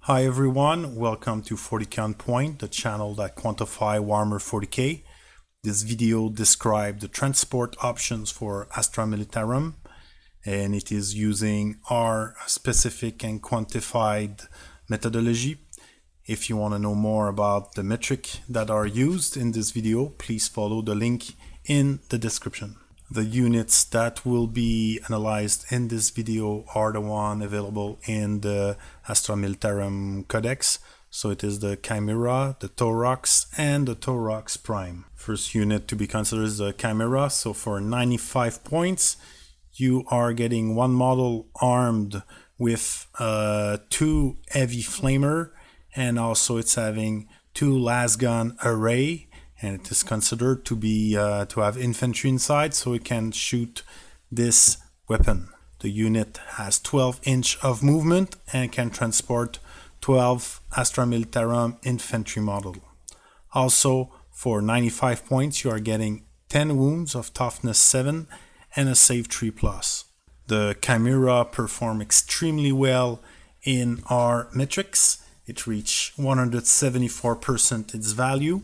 Hi everyone, welcome to 40K on Point, the channel that quantify Warhammer 40K. This video describes the transport options for Astra Militarum, and it is using our specific and quantified methodology. If you want to know more about the metric that are used in this video, please follow the link in the description. The units that will be analyzed in this video are the one available in the Astra Militarum Codex. So it is the Chimera, the Taurox, and the Taurox Prime. First unit to be considered is the Chimera. So for 95 points, you are getting one model armed with 2 heavy flamer, and also it's having 2 las gun array. And it is considered to be to have infantry inside, so it can shoot this weapon. The unit has 12 inch of movement and can transport 12 Astra Militarum infantry model. Also, for 95 points, you are getting 10 wounds of toughness 7 and a save 3+. The Chimera performed extremely well in our metrics. It reached 174% its value.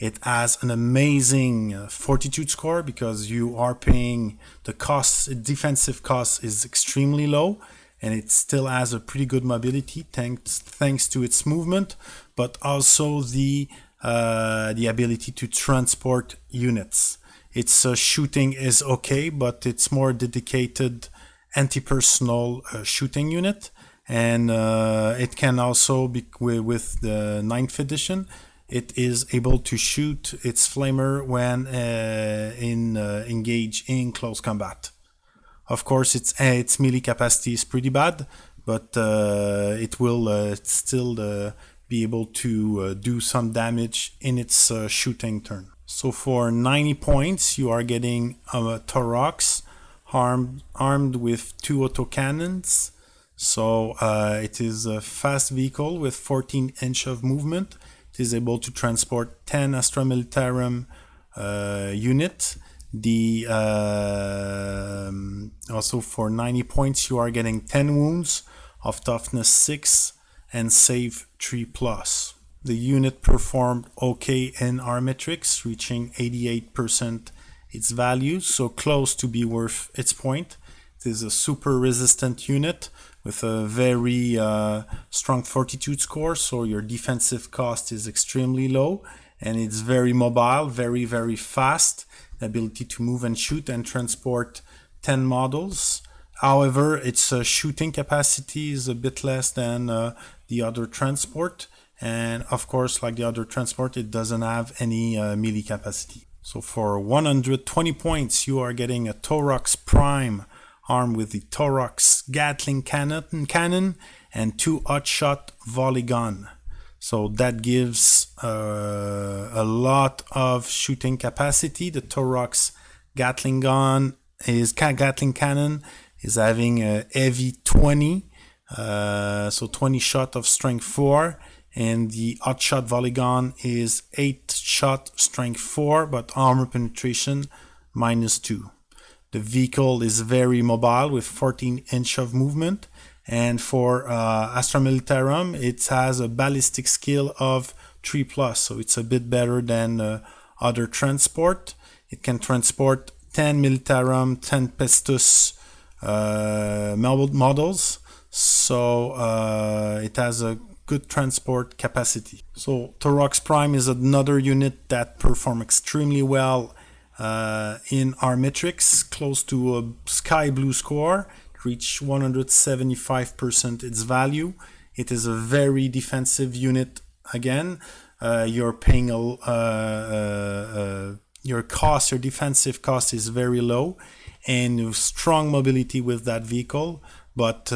It has an amazing fortitude score because you are paying the cost, defensive cost is extremely low, and it still has a pretty good mobility thanks to its movement, but also the ability to transport units. Its shooting is okay, but it's more dedicated anti-personal shooting unit, and it can also be with the 9th edition. It is able to shoot its flamer when engaged in close combat. Of course, its melee capacity is pretty bad, but it will still be able to do some damage in its shooting turn. So for 90 points, you are getting a Taurox armed with 2 autocannons. So it is a fast vehicle with 14 inch of movement. Is able to transport 10 Astra Militarum unit. Also for 90 points, you are getting 10 wounds of toughness 6 and save 3+. The unit performed okay in our metrics, reaching 88% its value, so close to be worth its point. It is a super resistant unit with a very strong fortitude score, so your defensive cost is extremely low, and it's very mobile, very fast, ability to move and shoot and transport 10 models. However, its shooting capacity is a bit less than the other transport, and of course, like the other transport, it doesn't have any melee capacity. So for 120 points, you are getting a Taurox Prime armed with the Taurox Gatling cannon and 2 hot-shot volley gun. So that gives a lot of shooting capacity. The Taurox Gatling cannon is having a heavy 20, so 20 shot of strength 4, and the hot-shot volley gun is 8 shot strength 4, but armor penetration -2. The vehicle is very mobile with 14 inch of movement, and for Astra Militarum, it has a ballistic skill of 3+, so it's a bit better than other transport. It can transport 10 Militarum, 10 Pestus models, so it has a good transport capacity. So Taurox Prime is another unit that performs extremely well in our metrics, close to a sky blue score, reach 175% its value. It is a very defensive unit. Again, you're paying your defensive cost is very low, and you have strong mobility with that vehicle. But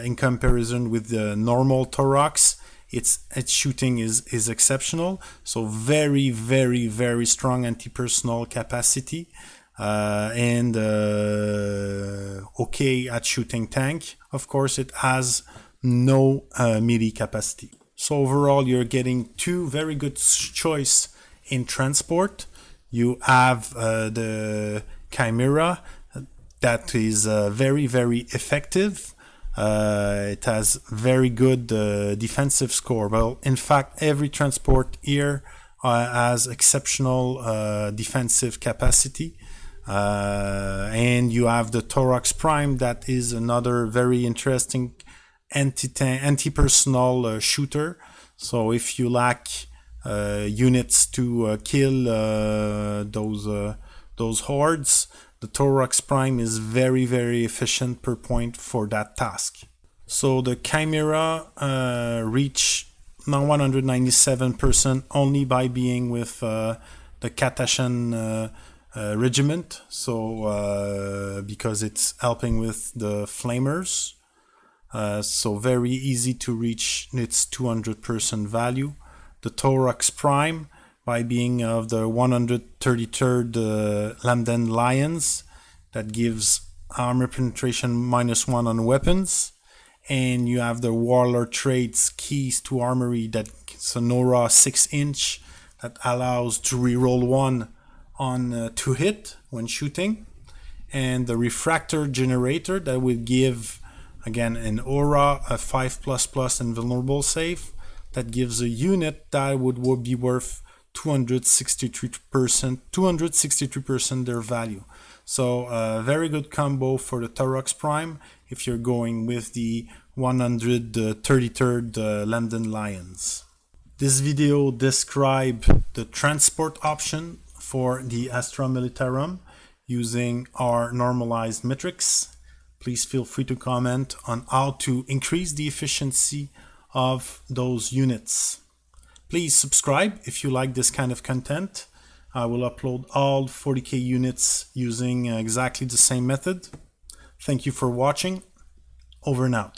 in comparison with the normal Taurox, its shooting is exceptional, so very strong anti-personal capacity, and okay at shooting tank. Of course, it has no melee capacity. So overall, you're getting 2 very good choice in transport. You have the Chimera that is very effective. It has very good defensive score. Well, in fact, every transport here has exceptional defensive capacity. And you have the Taurox Prime, that is another very interesting anti-personnel shooter. So if you lack units to kill those hordes, the Taurox Prime is very, very efficient per point for that task. So the Chimera reach 197% only by being with the Katashan regiment. So because it's helping with the flamers. So very easy to reach its 200% value. The Taurox Prime by being of the 133rd Lambden Lions, that gives armor penetration -1 on weapons. And you have the Warlord traits keys to armory, that's an aura 6-inch that allows to reroll 1 on to hit when shooting. And the Refractor Generator that will give again an aura, a 5++ invulnerable save, that gives a unit that would be worth 263% their value. So a very good combo for the Taurox Prime if you're going with the 133rd Lambden Lions. This video describes the transport option for the Astra Militarum using our normalized metrics. Please feel free to comment on how to increase the efficiency of those units. Please subscribe if you like this kind of content. I will upload all 40K units using exactly the same method. Thank you for watching. Over and out.